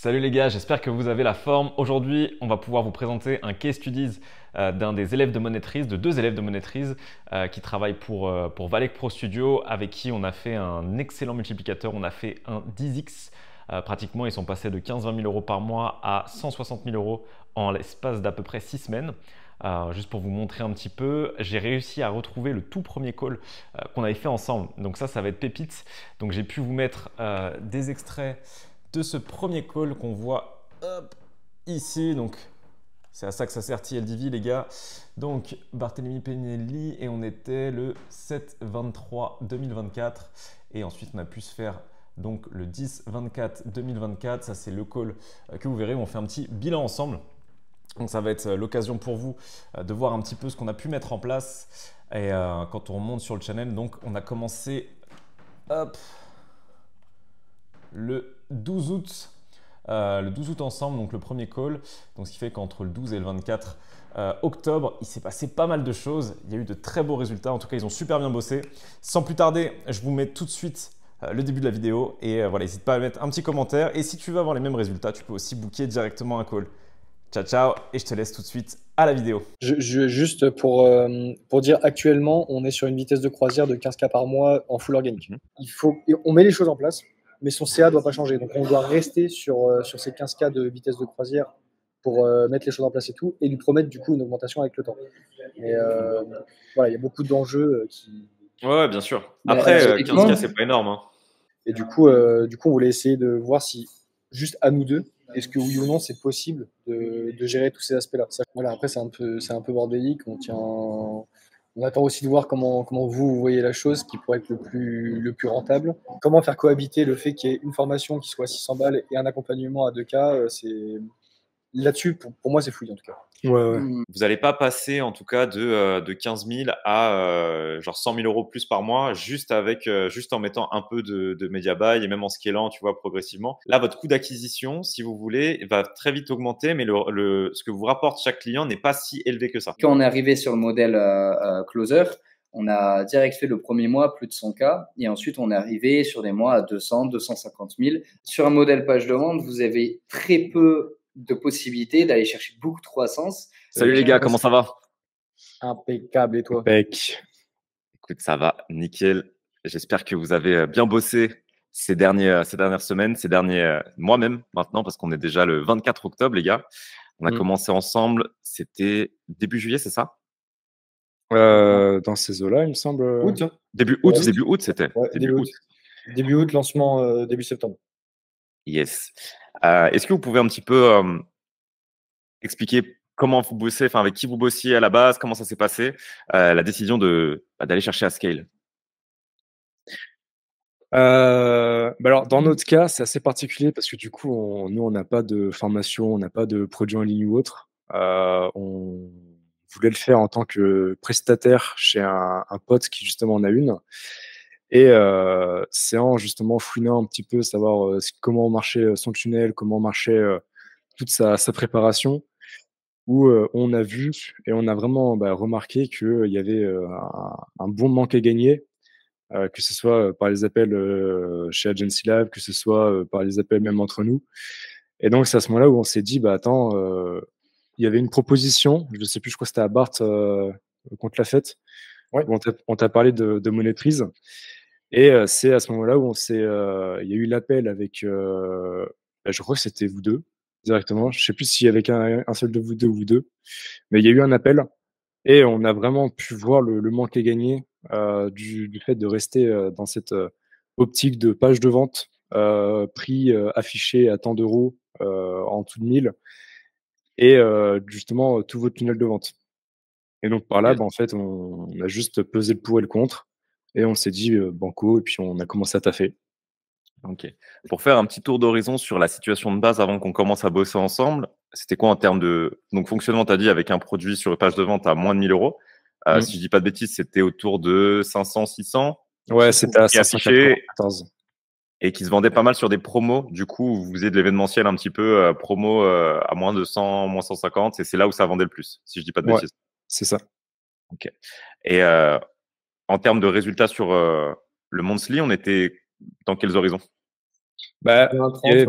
Salut les gars, j'espère que vous avez la forme. Aujourd'hui, on va pouvoir vous présenter un case studies d'un des élèves de Monetrize, de deux élèves de Monetrize qui travaillent pour Valec Pro Studio, avec qui on a fait un excellent multiplicateur. On a fait un 10x. Pratiquement, ils sont passés de 15-20 000 euros par mois à 160 000 euros en l'espace d'à peu près 6 semaines. Juste pour vous montrer un petit peu, j'ai réussi à retrouver le tout premier call qu'on avait fait ensemble. Donc ça va être pépite. Donc j'ai pu vous mettre des extraits de ce premier call qu'on voit ici. Donc c'est à ça que ça sert TLDV les gars. Donc Barthélemy Penelli et on était le 7-23-2024 et ensuite on a pu se faire donc le 10-24-2024. Ça c'est le call que vous verrez, on fait un petit bilan ensemble. Donc ça va être l'occasion pour vous de voir un petit peu ce qu'on a pu mettre en place. Et quand on remonte sur le channel, donc on a commencé le 12 août. Le 12 août ensemble, donc le premier call. Donc ce qui fait qu'entre le 12 et le 24 octobre, il s'est passé pas mal de choses. Il y a eu de très beaux résultats. En tout cas, ils ont super bien bossé. Sans plus tarder, je vous mets tout de suite le début de la vidéo. Et voilà, n'hésite pas à mettre un petit commentaire. Et si tu veux avoir les mêmes résultats, tu peux aussi booker directement un call. Ciao, ciao, et je te laisse tout de suite à la vidéo. Juste pour dire, actuellement, on est sur une vitesse de croisière de 15K par mois en full organique. On met les choses en place, mais son CA ne doit pas changer. Donc, on doit rester sur ces 15K de vitesse de croisière pour mettre les choses en place et tout, et lui promettre du coup une augmentation avec le temps. Mais voilà, il y a beaucoup d'enjeux qui… Ouais, bien sûr. Après, 15K, c'est pas énorme. Hein. Et du coup, on voulait essayer de voir si, juste à nous deux, est-ce que oui ou non c'est possible de gérer tous ces aspects-là. Voilà, après c'est un peu bordélique. On attend aussi de voir comment vous voyez la chose, qui pourrait être le plus rentable. Comment faire cohabiter le fait qu'il y ait une formation qui soit à 600 balles et un accompagnement à 2K, c'est là-dessus pour moi c'est fouillis en tout cas. Ouais. Vous n'allez pas passer en tout cas de 15 000 à genre 100 000 euros plus par mois juste en mettant un peu de media buy et même en scalant, tu vois, progressivement. Là, votre coût d'acquisition, si vous voulez, va très vite augmenter, mais ce que vous rapporte chaque client n'est pas si élevé que ça. Quand on est arrivé sur le modèle closer, on a direct fait le premier mois plus de 100K et ensuite on est arrivé sur des mois à 200, 250 000. Sur un modèle page de vente, vous avez très peu de possibilités d'aller chercher beaucoup de croissance. Salut les gars, comment ça va? Impeccable, et toi? Impec. Écoute, ça va, nickel. J'espère que vous avez bien bossé ces dernières semaines, ces derniers mois même maintenant, parce qu'on est déjà le 24 octobre, les gars. On a commencé ensemble, c'était début juillet, c'est ça? Dans ces eaux-là, il me semble. Août. Début août, début août, c'était. Ouais, début août. Début août, lancement début septembre. Yes. Est-ce que vous pouvez un petit peu expliquer comment vous bossez, enfin avec qui vous bossiez à la base, comment ça s'est passé, la décision d'aller chercher à scale? Alors, dans notre cas, c'est assez particulier parce que du coup, nous, on n'a pas de formation, on n'a pas de produit en ligne ou autre. On voulait le faire en tant que prestataire chez un pote qui justement en a une. Et c'est en justement fouinant un petit peu, savoir comment marchait son tunnel, comment marchait toute sa préparation, où on a vu et on a vraiment remarqué qu'il y avait un bon manque à gagner, que ce soit par les appels chez Agency Lab, que ce soit par les appels même entre nous. Et donc, c'est à ce moment-là où on s'est dit, attends, il y avait une proposition, je ne sais plus, je crois que c'était à Bart qu'on te l'a faite, Ouais. où on t'a parlé de Monetrize. Et c'est à ce moment-là où il y a eu l'appel avec, je crois que c'était vous deux directement. Je ne sais plus s'il y avait un seul de vous deux ou vous deux, mais il y a eu un appel et on a vraiment pu voir le manque à gagner du fait de rester dans cette optique de page de vente, prix affiché à tant d'euros en dessous de 1000 et justement tout votre tunnel de vente. Et donc par là, en fait, on a juste pesé le pour et le contre et on s'est dit banco et puis on a commencé à taffer. Ok. Pour faire un petit tour d'horizon sur la situation de base avant qu'on commence à bosser ensemble, c'était quoi en termes de fonctionnement? Tu as dit avec un produit sur une page de vente à moins de 1000 euros. Si je dis pas de bêtises, c'était autour de 500, 600. Ouais, c'était à qui affiché 514. et qui se vendait pas mal sur des promos. Du coup, vous faisiez de l'événementiel un petit peu promo à moins de 100, moins 150 et c'est là où ça vendait le plus, si je dis pas de bêtises. C'est ça. Ok. Et en termes de résultats sur le monthly, on était dans quels horizons? Il y avait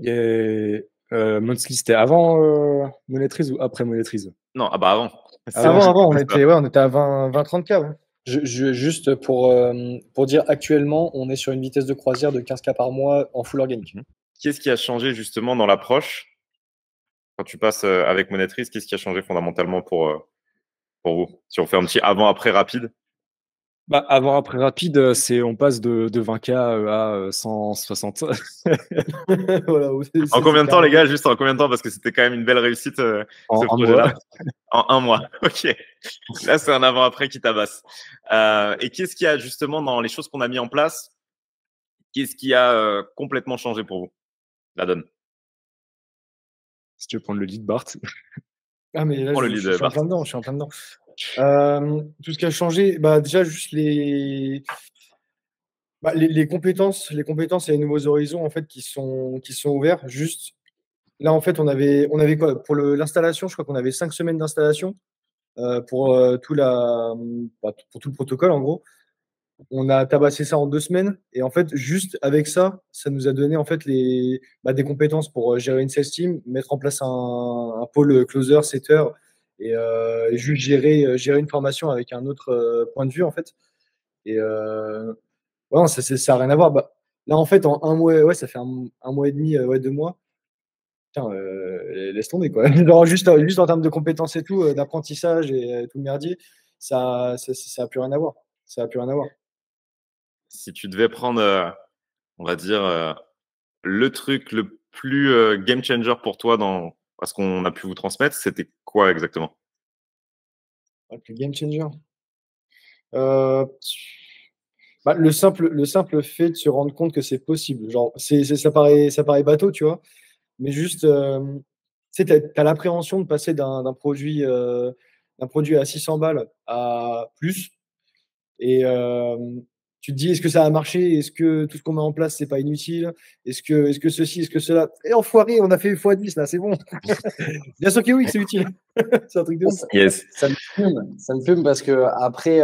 Et Monthly, c'était avant Monetrize ou après Monetrize? Non, ah bah avant. Avant, on c'est ça. était à 20-30K. Ouais. Juste pour dire, actuellement, on est sur une vitesse de croisière de 15K par mois en full organique. Qu'est-ce qui a changé justement dans l'approche quand tu passes avec Monetrize? Qu'est-ce qui a changé fondamentalement pour vous? Si on fait un petit avant-après rapide. Bah, avant après rapide, on passe de 20K à 160. Voilà, En combien de temps, les gars? Juste en combien de temps? Parce que c'était quand même une belle réussite, ce En un projet-là. mois. En un mois. Ok. Là, c'est un avant-après qui tabasse. Et qu'est-ce qu'il y a justement dans les choses qu'on a mis en place? Qu'est-ce qui a complètement changé pour vous, la donne? Si tu veux prendre le lead, Bart. Ah, mais là, Prends le je lead, suis en Bart. plein dedans, je suis en plein dedans. Tout ce qui a changé, bah, déjà, juste les compétences et les nouveaux horizons, en fait, qui sont ouverts. Juste, là, en fait, on avait quoi? Pour l'installation, je crois qu'on avait 5 semaines d'installation pour, pour tout le protocole, en gros. On a tabassé ça en 2 semaines. Et en fait, juste avec ça, ça nous a donné en fait des compétences pour gérer une sales team, mettre en place un pôle closer, setter, et juste gérer une formation avec un autre point de vue, en fait. Et ouais, non, ça n'a rien à voir. Bah, là, en fait, en un mois, ouais, ça fait un mois et demi, ouais, 2 mois. Putain, laisse tomber, quoi. Genre, juste en termes de compétences et tout, d'apprentissage et tout le merdier, ça a plus rien à voir. Ça a plus rien à voir. Si tu devais prendre, on va dire, le truc le plus game changer pour toi dans ce qu'on a pu vous transmettre, c'était quoi exactement? Le game changer. Euh, le simple fait de se rendre compte que c'est possible. Genre, ça paraît bateau, tu vois, mais juste, tu sais, t'as l'appréhension de passer d'un produit à 600 balles à plus. Et tu te dis, est-ce que ça a marché? Est-ce que tout ce qu'on met en place, c'est pas inutile? Est-ce que ceci, est-ce que cela? Et enfoiré, on a fait x10 là, c'est bon. Bien sûr que oui, que c'est utile. C'est un truc de ouf. Yes. Ça me fume parce que après,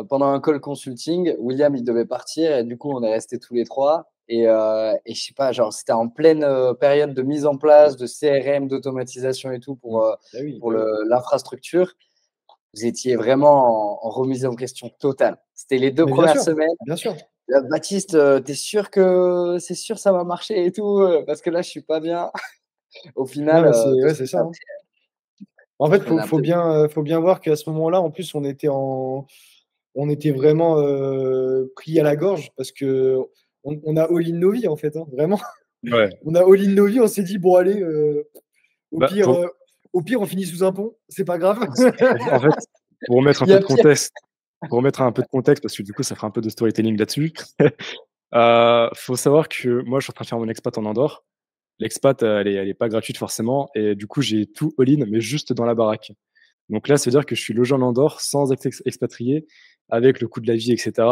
pendant un call consulting, William il devait partir et du coup on est restés tous les trois et je sais pas, genre c'était en pleine période de mise en place de CRM, d'automatisation et tout pour Ah oui, pour l'infrastructure. Vous étiez vraiment en remise en question totale. C'était les 2 mais bien premières sûr, semaines. bien sûr. Baptiste, t'es sûr que c'est sûr ça va marcher et tout parce que là je suis pas bien. Au Non, final, mais tout ouais, ce c'est qu'on ça, a hein. En fait, on a appris. faut bien voir qu'à ce moment-là, en plus, on était vraiment pris à la gorge parce que on a all-in nos vies, en fait, hein, vraiment. Ouais. On a all-in nos vies, on s'est dit, bon, allez, au Bah, pire, on finit sous un pont, c'est pas grave. en fait, pour remettre un Il y peu a de pire. contexte, parce que du coup, ça fera un peu de storytelling là-dessus. Faut savoir que moi, je suis en train de faire mon expat en Andorre. L'expat, elle est pas gratuite forcément. Et du coup, j'ai tout all-in, mais juste dans la baraque. Donc là, ça veut dire que je suis logé en Andorre sans être expatrié, avec le coût de la vie, etc.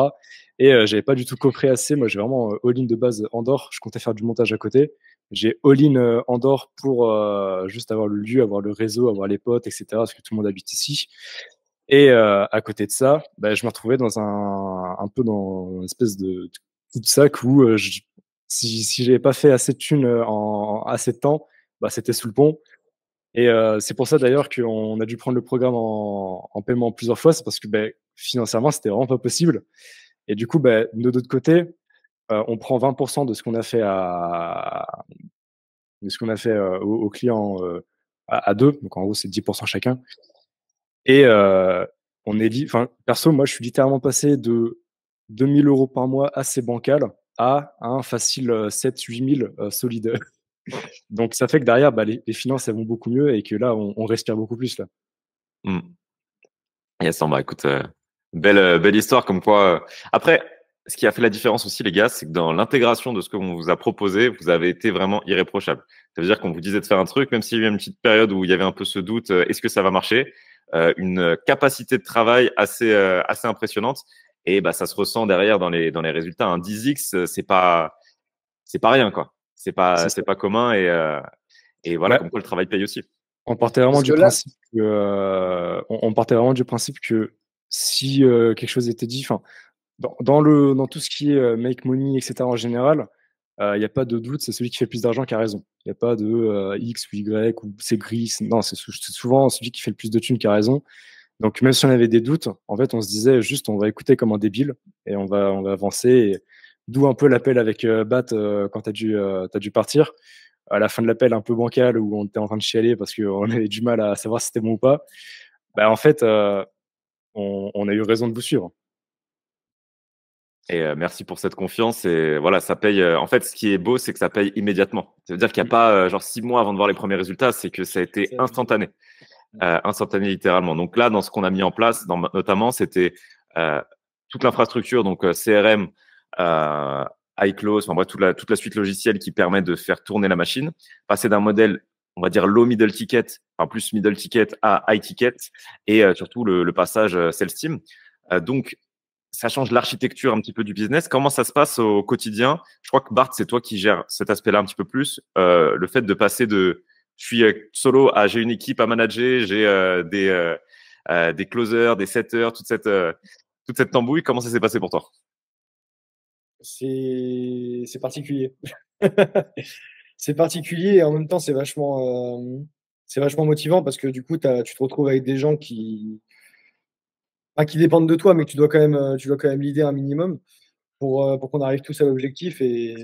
Et j'avais pas du tout coffré assez. Moi, j'ai vraiment all-in de base Andorre. Je comptais faire du montage à côté. J'ai all-in Andorre pour juste avoir le lieu, avoir le réseau, avoir les potes, etc. Parce que tout le monde habite ici. Et à côté de ça, bah, je me retrouvais dans un peu dans une espèce de cul-de-sac où si j'avais pas fait assez de thunes en assez de temps, bah, c'était sous le pont. Et c'est pour ça d'ailleurs qu'on a dû prendre le programme en paiement plusieurs fois, c'est parce que bah, financièrement, c'était vraiment pas possible. Et du coup, bah, de notre côté, on prend 20% de ce qu'on a fait aux clients à deux. Donc en gros, c'est 10% chacun. Et enfin, perso, moi, je suis littéralement passé de 2000 euros par mois assez bancal à un facile 7-8 000 solide. Donc ça fait que derrière, bah, les finances, elles vont beaucoup mieux et que là, on respire beaucoup plus là. Mm. Yes, bah écoute, belle histoire comme quoi. Après, ce qui a fait la différence aussi, les gars, c'est que dans l'intégration de ce qu'on vous a proposé, vous avez été vraiment irréprochable. Ça veut dire qu'on vous disait de faire un truc, même s'il y a eu une petite période où il y avait un peu ce doute, est-ce que ça va marcher? Une capacité de travail assez impressionnante. Et bah, ça se ressent derrière dans les résultats. Un 10x, c'est pas rien, quoi. C'est C'est ça. pas commun et voilà, Bah, comme quoi le travail paye aussi. on partait vraiment Parce du que là, principe que, on partait vraiment du principe que si quelque chose était dit, enfin, dans tout ce qui est make money, etc. en général, il n'y a pas de doute, c'est celui qui fait le plus d'argent qui a raison. Il n'y a pas de X ou Y ou c'est gris. Non, c'est souvent celui qui fait le plus de thunes qui a raison. Donc, même si on avait des doutes, en fait, on se disait juste, on va écouter comme un débile et on va avancer. Et d'où un peu l'appel avec Bat quand t'as dû partir. À la fin de l'appel un peu bancal où on était en train de chialer parce qu'on avait du mal à savoir si c'était bon ou pas. Bah, en fait, on a eu raison de vous suivre. Et merci pour cette confiance. Et voilà, ça paye. En fait, ce qui est beau, c'est que ça paye immédiatement. Ça veut dire qu'il n'y a pas genre 6 mois avant de voir les premiers résultats, c'est que ça a été instantané. Instantané littéralement. Donc là, dans ce qu'on a mis en place, notamment, c'était toute l'infrastructure, donc CRM, iClose, enfin bref, toute la suite logicielle qui permet de faire tourner la machine, passer d'un modèle, on va dire low middle ticket, enfin plus middle ticket à high ticket, et surtout le passage sales team. Donc ça change l'architecture un petit peu du business. Comment ça se passe au quotidien? Je crois que Bart, c'est toi qui gères cet aspect-là un petit peu plus. Le fait de passer de je suis solo à j'ai une équipe à manager, j'ai des closers, des setters, toute cette tambouille. Comment ça s'est passé pour toi? C'est particulier. C'est particulier et en même temps, c'est vachement motivant parce que du coup, tu te retrouves avec des gens qui dépendent de toi, mais que tu dois quand même l'idée un minimum pour qu'on arrive tous à l'objectif. Et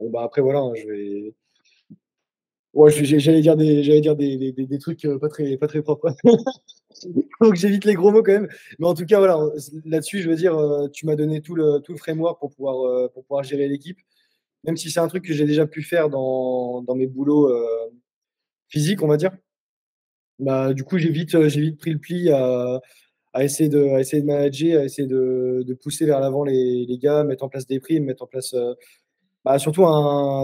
bon, bah après, voilà, hein, j'allais dire des trucs pas très propres. Donc j'évite les gros mots quand même. Mais en tout cas, voilà, là-dessus, je veux dire, tu m'as donné tout le framework pour pouvoir gérer l'équipe. Même si c'est un truc que j'ai déjà pu faire dans mes boulots physiques, on va dire. Bah, du coup, j'ai vite pris le pli à essayer de manager, à essayer de pousser vers l'avant les gars, mettre en place des primes, mettre en place bah, surtout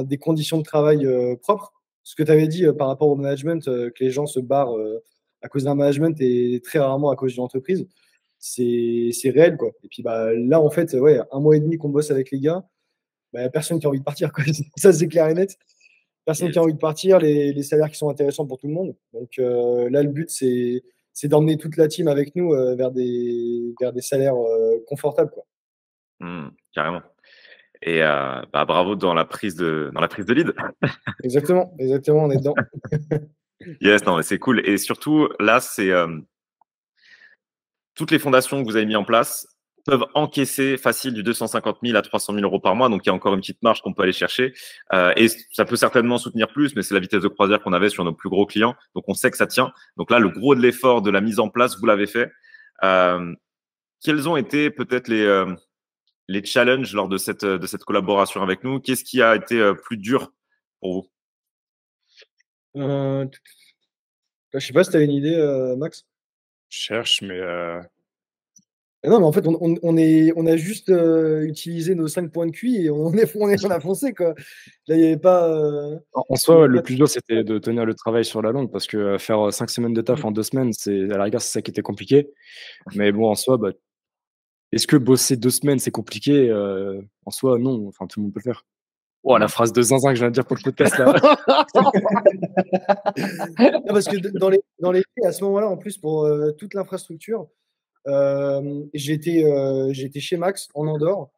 des conditions de travail propres. Ce que tu avais dit par rapport au management, que les gens se barrent à cause d'un management et très rarement à cause d'une entreprise, c'est réel, quoi. Et puis bah, là, en fait, ouais, 1 mois et demi qu'on bosse avec les gars, bah, y a personne qui a envie de partir, quoi. Ça, c'est clair et net. Personne qui a envie de partir, les salaires qui sont intéressants pour tout le monde. Donc là, le but, c'est d'emmener toute la team avec nous vers des salaires confortables, quoi. Carrément. Et bah, bravo dans la prise de lead. Exactement, on est dedans. Yes, non, mais c'est cool. Et surtout, là, c'est toutes les fondations que vous avez mis en place peuvent encaisser facile du 250 000 à 300 000 euros par mois. Donc, il y a encore une petite marge qu'on peut aller chercher. Et ça peut certainement soutenir plus, mais c'est la vitesse de croisière qu'on avait sur nos plus gros clients. Donc, on sait que ça tient. Donc là, le gros de l'effort de la mise en place, vous l'avez fait. Quels ont été peut-être les challenges lors de cette collaboration avec nous? Qu'est-ce qui a été plus dur pour vous? Je sais pas si tu as une idée, Max. Je cherche, mais Non, mais en fait, on a juste utilisé nos 5 points de QI et on a foncé, quoi. Là, il n'y avait pas. en soi, le plus dur, c'était de tenir le travail sur la longue parce que faire 5 semaines de taf en 2 semaines, à la rigueur, c'est ça qui était compliqué. Mais bon, en soi, bah, est-ce que bosser 2 semaines, c'est compliqué? En soi, non. Enfin, tout le monde peut le faire. Oh, la phrase de zinzin que je viens de dire pour le podcast, là. Non, parce que dans les faits, à ce moment-là, en plus, pour toute l'infrastructure, j'étais chez Max en Andorre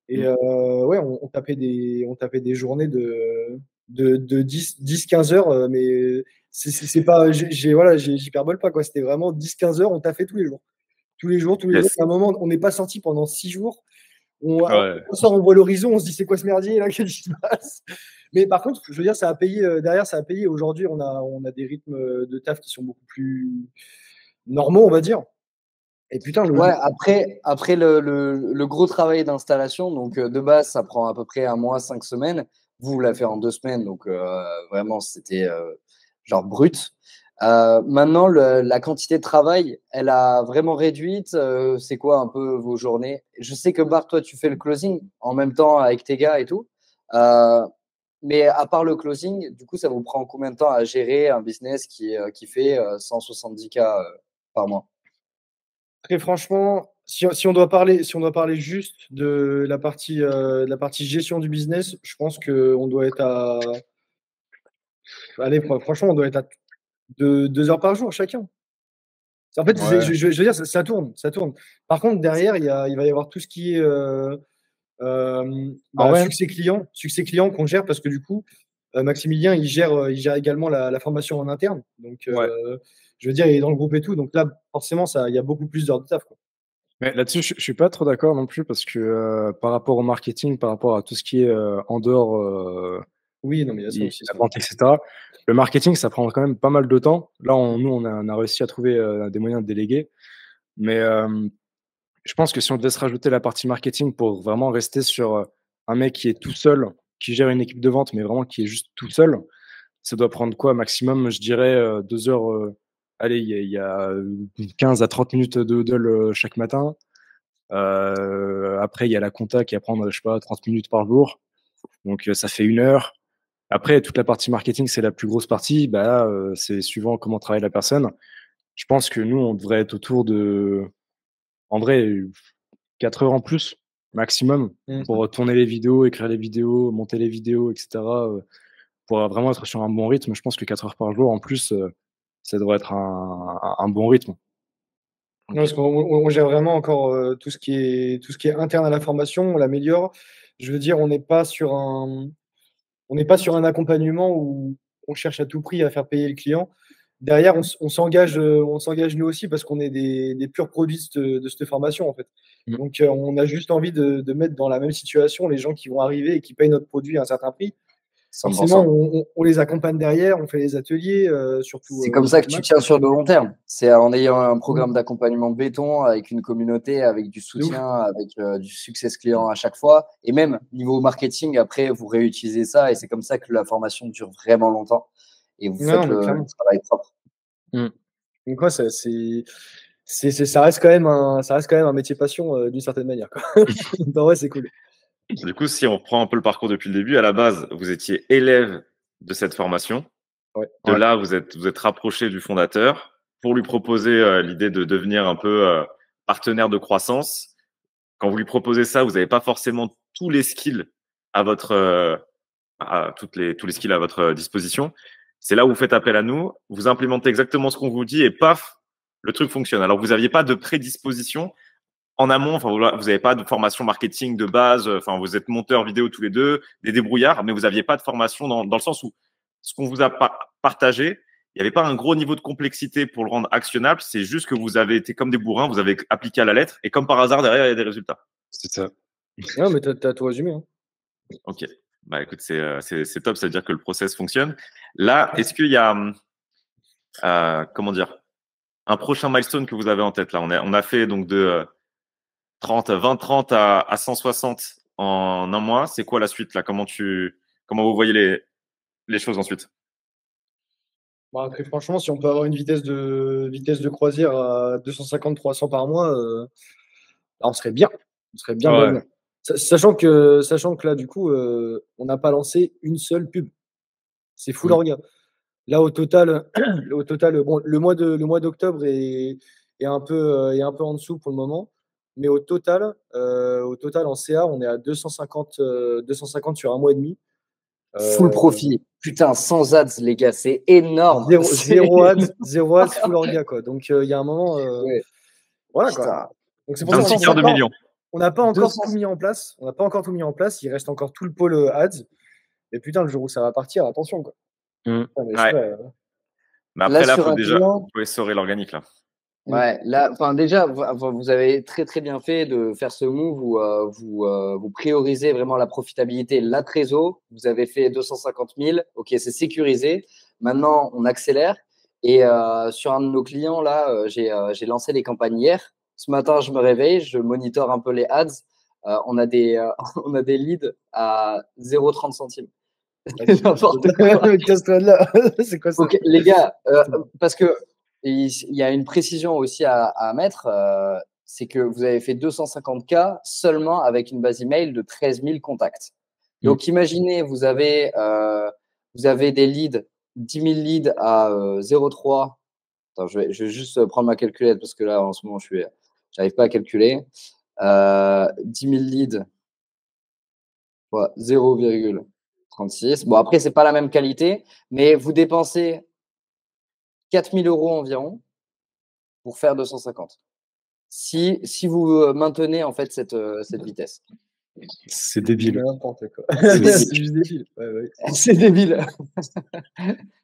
et ouais, on tapait des journées de 10-15 heures, mais c'est pas, voilà, j'hyperbole pas, quoi. C'était vraiment 10-15 heures, on taffait tous les jours. Tous les jours. Yes. À un moment, on n'est pas sorti pendant 6 jours. Ouais. On sort, on voit l'horizon, on se dit c'est quoi ce merdier là, qu'est-ce qui se passe? Mais par contre, je veux dire, ça a payé derrière, ça a payé. Aujourd'hui, on a des rythmes de taf qui sont beaucoup plus normaux, on va dire. Et putain, Ouais, après le gros travail d'installation, donc de base, ça prend à peu près 1 mois, 5 semaines. Vous l'avez fait en 2 semaines, donc vraiment, c'était genre brut. Maintenant, la quantité de travail, elle a vraiment réduite. C'est quoi un peu vos journées? Je sais que Bart, toi, tu fais le closing en même temps avec tes gars et tout. Mais à part le closing, du coup, ça vous prend combien de temps à gérer un business qui fait 170K par mois? très franchement, si on doit parler juste de la partie gestion du business, je pense qu'on doit être à. Allez, franchement, on doit être à 2 heures par jour chacun. En fait, Ouais. je veux dire, ça tourne, ça tourne. Par contre, derrière, il va y avoir tout ce qui est Succès client qu'on gère parce que du coup, Maximilien, il gère également la formation en interne. Donc, je veux dire, il est dans le groupe et tout. Donc là, forcément, il y a beaucoup plus d'heures de taf, quoi. Mais là-dessus, je suis pas trop d'accord non plus parce que par rapport au marketing, par rapport à tout ce qui est en dehors Oui, non, mais il y a ça aussi. la vente, etc. Le marketing, ça prend quand même pas mal de temps. Là, nous, on a réussi à trouver des moyens de déléguer. Mais je pense que si on devait se rajouter la partie marketing pour vraiment rester sur un mec qui est tout seul, qui gère une équipe de vente, mais vraiment qui est juste tout seul, ça doit prendre quoi? Maximum, je dirais 2 heures. Allez, il y a 15 à 30 minutes de huddle chaque matin. Après, il y a la compta qui va prendre, je sais pas, 30 minutes par jour. Donc, ça fait 1 heure. Après, toute la partie marketing, c'est la plus grosse partie. Bah, c'est suivant comment travaille la personne. Je pense que nous, on devrait être autour de, en vrai, 4 heures en plus, maximum, pour tourner les vidéos, écrire les vidéos, monter les vidéos, etc. Pour vraiment être sur un bon rythme. Je pense que 4 heures par jour, en plus, ça devrait être un bon rythme. Non, parce qu'on gère vraiment encore tout ce qui est interne à la formation, on l'améliore. Je veux dire, on n'est pas sur un accompagnement où on cherche à tout prix à faire payer le client. Derrière, on s'engage nous aussi parce qu'on est des purs produits de cette formation, en fait. Donc, on a juste envie de mettre dans la même situation les gens qui vont arriver et qui payent notre produit à un certain prix. Forcément, on les accompagne derrière, on fait les ateliers, surtout. C'est comme ça que tu tiens sur le long terme. C'est en ayant un programme d'accompagnement béton, avec une communauté, avec du soutien, avec du succès client à chaque fois. Et même niveau marketing, après, vous réutilisez ça et c'est comme ça que la formation dure vraiment longtemps. Et vous faites le travail propre. Donc, ouais, ça reste quand même un métier passion d'une certaine manière, quoi. En vrai, c'est cool. Du coup, si on reprend un peu le parcours depuis le début, à la base, vous étiez élève de cette formation. Ouais. De là, vous êtes rapproché du fondateur pour lui proposer l'idée de devenir un peu partenaire de croissance. Quand vous lui proposez ça, vous n'avez pas forcément tous les skills à tous les skills à votre disposition. C'est là où vous faites appel à nous, vous implémentez exactement ce qu'on vous dit et paf, le truc fonctionne. Alors, vous n'aviez pas de prédisposition en amont, enfin, vous n'avez pas de formation marketing de base, enfin, vous êtes monteurs vidéo tous les deux, des débrouillards, mais vous n'aviez pas de formation dans le sens où ce qu'on vous a partagé, il n'y avait pas un gros niveau de complexité pour le rendre actionnable, c'est juste que vous avez été comme des bourrins, vous avez appliqué à la lettre, et comme par hasard, derrière, il y a des résultats. C'est ça. Non, mais t'as tout résumé. Hein. Ok. Bah écoute, c'est top, ça veut dire que le process fonctionne. Là, est-ce qu'il y a, comment dire, un prochain milestone que vous avez en tête là? On a fait donc de 20-30 à 160 en un mois. C'est quoi la suite là? Comment vous voyez les choses ensuite? Bah, très franchement, si on peut avoir une vitesse de croisière à 250-300 par mois, on serait bien. On serait bien, Ouais. bien. Sachant que là, du coup, on n'a pas lancé une seule pub. C'est full orga. Là, au total, bon, le mois d'octobre est un peu en dessous pour le moment. Mais au total, en CA, on est à 250 sur un mois et demi. Full profit. Putain, sans ads, les gars, c'est énorme. Zéro ads, full orga, quoi. Donc, il y a un moment. Voilà, quoi. Donc, c'est pour ça qu'on de millions. On n'a pas encore tout mis en place. On n'a pas encore tout mis en place. Il reste encore tout le pôle ads. Et putain, le jour où ça va partir, attention, quoi. Mais après, là, vous pouvez saurer l'organique, là. Ouais, là, enfin, déjà, vous avez très, très bien fait de faire ce move où vous priorisez vraiment la profitabilité, la trésor. Vous avez fait 250 000. OK, c'est sécurisé. Maintenant, on accélère. Et sur un de nos clients, là, j'ai lancé les campagnes hier. Ce matin, je me réveille, je monitore un peu les ads. On a des leads à 0,30 centimes. N'importe quoi. Casse-toi de là. C'est quoi ça? Okay, les gars, parce que il y a une précision aussi à mettre, c'est que vous avez fait 250K seulement avec une base email de 13 000 contacts. Donc, imaginez, vous avez des leads, 10 000 leads à 0,3. Attends, je vais juste prendre ma calculette parce que là, en ce moment, j'arrive pas à calculer. 10 000 leads, 0,36. Bon, après, c'est pas la même qualité, mais vous dépensez 4 000 € environ pour faire 250. Si vous maintenez en fait cette vitesse. C'est débile. N'importe quoi. C'est C'est juste débile. Ouais. C'est débile.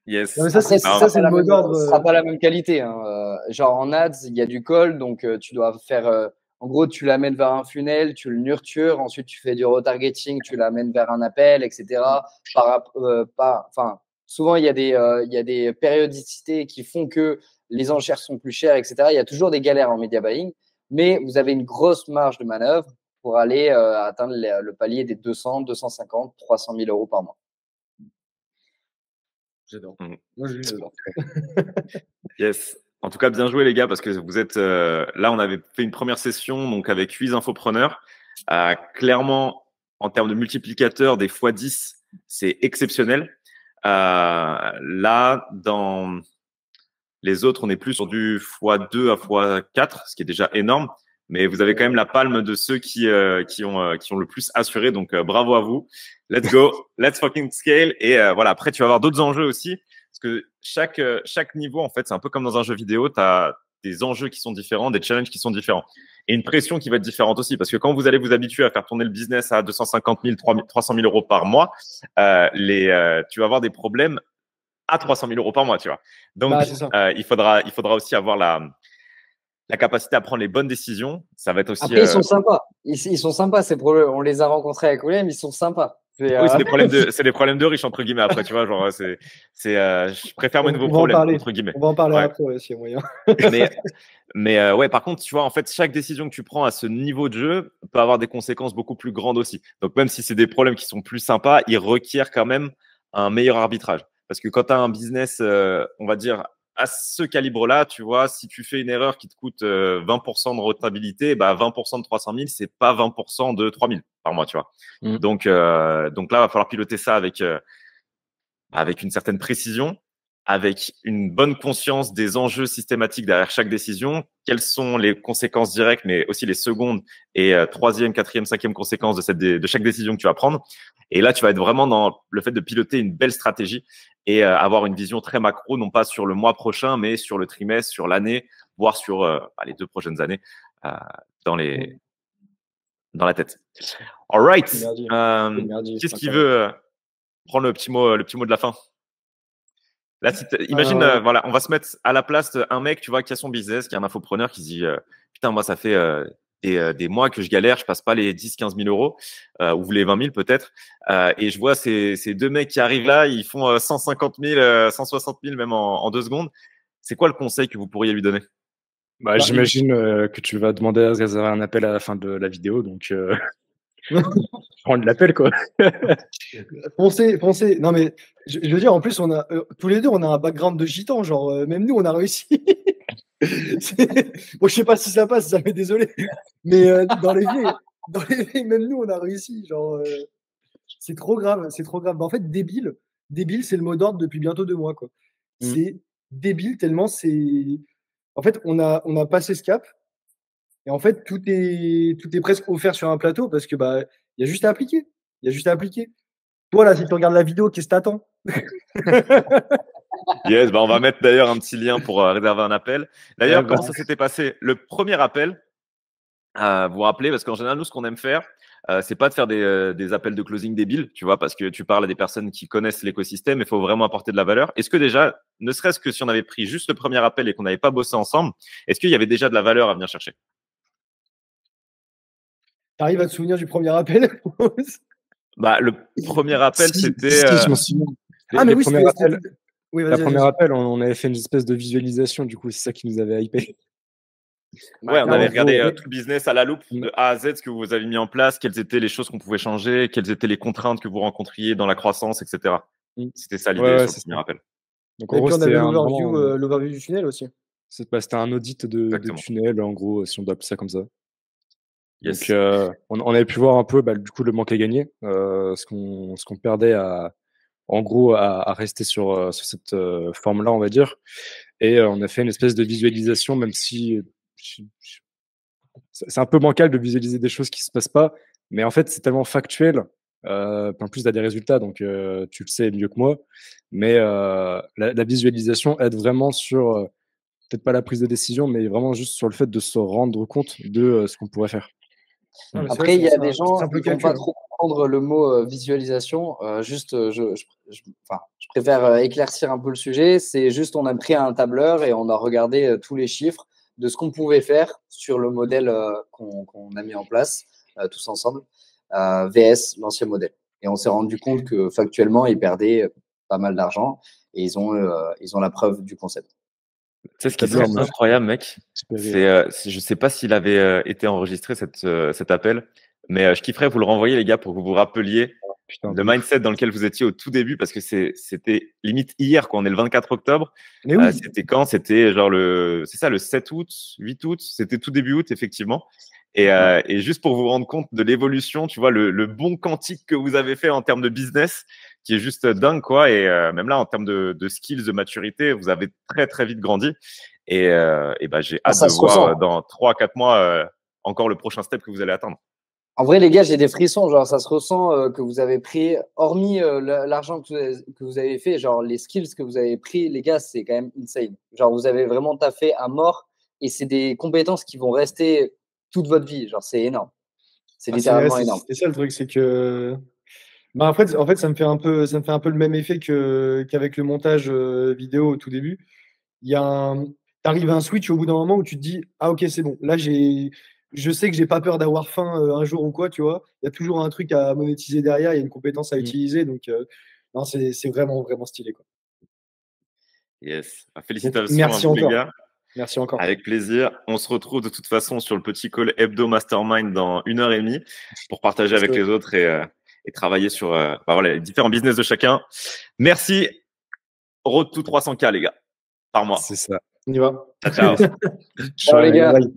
Yes. Non, mais ça, c'est Après, ça, c'est le mot d'ordre. ce sera pas la même qualité. Hein. Genre en ads, il y a du call, donc tu dois faire. En gros, tu l'amènes vers un funnel, tu le nurtures, ensuite tu fais du retargeting, tu l'amènes vers un appel, etc. Enfin, souvent il y a des périodicités qui font que les enchères sont plus chères, etc. Il y a toujours des galères en media buying, mais vous avez une grosse marge de manœuvre pour aller atteindre le palier des 200, 250, 300 000 euros par mois. J'adore. Mm. Moi, j'adore. Yes. En tout cas, bien joué les gars, parce que vous êtes là, on avait fait une première session donc avec 8 infopreneurs. Clairement, en termes de multiplicateurs, des x10, c'est exceptionnel. Là, dans les autres, on est plus sur du x2 à x4, ce qui est déjà énorme. Mais vous avez quand même la palme de ceux qui ont le plus assuré. Donc, bravo à vous. Let's go. Let's fucking scale. Et voilà, après, tu vas avoir d'autres enjeux aussi. Parce que chaque niveau, en fait, c'est un peu comme dans un jeu vidéo. Tu as des enjeux qui sont différents, des challenges qui sont différents. Et une pression qui va être différente aussi. Parce que quand vous allez vous habituer à faire tourner le business à 250 000, 300 000 euros par mois, tu vas avoir des problèmes à 300 000 euros par mois, tu vois. Donc, il faudra aussi avoir la capacité à prendre les bonnes décisions. Ça va être aussi. Après, ils sont sympas. Ils sont sympas, ces problèmes. On les a rencontrés avec William, ils sont sympas. Oui, c'est des problèmes de riches, entre guillemets, après, tu vois. Genre, je préfère mes nouveaux problèmes, entre guillemets. On va en parler après, s'il y a moyen. Mais ouais, par contre, tu vois, en fait, chaque décision que tu prends à ce niveau de jeu peut avoir des conséquences beaucoup plus grandes aussi. Donc, même si c'est des problèmes qui sont plus sympas, ils requièrent quand même un meilleur arbitrage. Parce que quand tu as un business, on va dire, à ce calibre-là, tu vois, si tu fais une erreur qui te coûte 20% de rentabilité, bah 20% de 300 000, c'est pas 20% de 3 000 par mois, tu vois. Donc là, il va falloir piloter ça avec une certaine précision, avec une bonne conscience des enjeux systématiques derrière chaque décision, quelles sont les conséquences directes, mais aussi les secondes et troisième, quatrième, cinquième conséquences de chaque décision que tu vas prendre. Et là, tu vas être vraiment dans le fait de piloter une belle stratégie et avoir une vision très macro, non pas sur le mois prochain, mais sur le trimestre, sur l'année, voire sur les 2 prochaines années dans la tête. All right. Qu'est-ce qui veut prendre le petit mot de la fin? Là, imagine, voilà, on va se mettre à la place d'un mec, tu vois, qui a son business, qui est un infopreneur, qui se dit putain, moi, ça fait des mois que je galère, je passe pas les 10-15 000 euros ou les 20 000 peut-être. Et je vois ces 2 mecs qui arrivent là, ils font 150 000, 160 000 même en 2 secondes. C'est quoi le conseil que vous pourriez lui donner? J'imagine que tu vas demander à réserver un appel à la fin de la vidéo, donc prendre l'appel, quoi. Foncez. Non, mais je veux dire, en plus, on a tous les deux, on a un background de gitan. Genre, même nous, on a réussi. Bon, je sais pas si ça passe, ça m'est désolé. Mais dans les faits, même nous, on a réussi. Genre, c'est trop grave. Bah, en fait, débile, c'est le mot d'ordre depuis bientôt 2 mois, quoi. C'est débile tellement c'est. En fait, on a passé ce cap. Et en fait, tout est presque offert sur un plateau parce que bah, il y a juste à appliquer. Toi, là, si tu regardes la vidéo, qu'est-ce que t'attends? Yes, on va mettre d'ailleurs un petit lien pour réserver un appel. D'ailleurs, comment ça s'était passé? Le premier appel, vous vous rappelez, parce qu'en général, nous, ce qu'on aime faire, c'est pas de faire des appels de closing débiles, tu vois, parce que tu parles à des personnes qui connaissent l'écosystème, il faut vraiment apporter de la valeur. Est-ce que déjà, ne serait-ce que si on avait pris juste le premier appel et qu'on n'avait pas bossé ensemble, est-ce qu'il y avait déjà de la valeur à venir chercher? T'arrives à te souvenir du premier appel? Le premier appel, c'était. Je m'en souviens. Mais oui, premier appel, oui, la première appel, on avait fait une espèce de visualisation, du coup, c'est ça qui nous avait hypé. Ouais, on avait regardé tout le business à la loupe, de A à Z, ce que vous avez mis en place, quelles étaient les choses qu'on pouvait changer, quelles étaient les contraintes que vous rencontriez dans la croissance, etc. C'était ça l'idée sur le premier appel. Donc, en gros, on avait l'overview du tunnel aussi. C'était un audit de tunnel, en gros, si on doit appeler ça comme ça. Yes. Donc, on avait pu voir un peu du coup le manque à gagner, ce qu'on perdait en gros à rester sur cette forme-là, on va dire. Et on a fait une espèce de visualisation, même si c'est un peu bancal de visualiser des choses qui se passent pas, mais en fait c'est tellement factuel. En plus, tu as des résultats, donc tu le sais mieux que moi. Mais la visualisation aide vraiment sur peut-être pas la prise de décision, mais vraiment juste sur le fait de se rendre compte de ce qu'on pourrait faire. Non, mais c'est vrai, Après, il y a c'est des gens simple qui vont calcul, pas hein. trop comprendre le mot visualisation. Enfin, je préfère éclaircir un peu le sujet. C'est juste, on a pris un tableur et on a regardé tous les chiffres de ce qu'on pouvait faire sur le modèle qu'on a mis en place tous ensemble, VS l'ancien modèle. Et on s'est rendu compte que factuellement, ils perdaient pas mal d'argent et ils ont la preuve du concept. Tu sais, ce qui Tableur, serait moi, incroyable, mec, j'espérais, je sais pas s'il avait été enregistré cet appel, mais je kifferais vous le renvoyer, les gars, pour que vous vous rappeliez putain, le de ouf. mindset dans lequel vous étiez au tout début, parce que c'était limite hier, quoi. On est le 24 octobre. Mais oui, C'était quand? C'était genre c'est ça, le 7 août, 8 août. C'était tout début août, effectivement. Et juste pour vous rendre compte de l'évolution, tu vois, le bon quantique que vous avez fait en termes de business, qui est juste dingue, quoi. Et même là, en termes de skills, de maturité, vous avez très, très vite grandi. Et bah, j'ai hâte Ça de se voir ressent. dans 3-4 mois encore le prochain step que vous allez atteindre. En vrai, les gars, j'ai des frissons. Genre, ça se ressent que vous avez pris, hormis l'argent que vous avez fait, genre les skills que vous avez pris, les gars, c'est quand même insane. Genre, vous avez vraiment taffé à mort et c'est des compétences qui vont rester toute votre vie. Genre, c'est énorme. C'est littéralement énorme. c'est ça le truc, c'est que. Bah, en fait, ça me fait un peu le même effet qu'avec le montage vidéo au tout début. T'arrives à un switch au bout d'un moment où tu te dis, ah ok, c'est bon. Là, je sais que j'ai pas peur d'avoir faim un jour ou quoi, tu vois. Il y a toujours un truc à monétiser derrière, il y a une compétence à utiliser. Donc, non, c'est vraiment, vraiment stylé, quoi. Yes. Donc, Félicitations à merci vous, les encore. gars. Merci encore. Avec plaisir. On se retrouve de toute façon sur le petit call Hebdo Mastermind dans 1 heure et demie pour partager avec les autres et travailler sur bah voilà, les différents business de chacun. Merci. Road to 300K, les gars, par mois. C'est ça. On y va. Ciao, ciao. Ciao, les gars. Bye.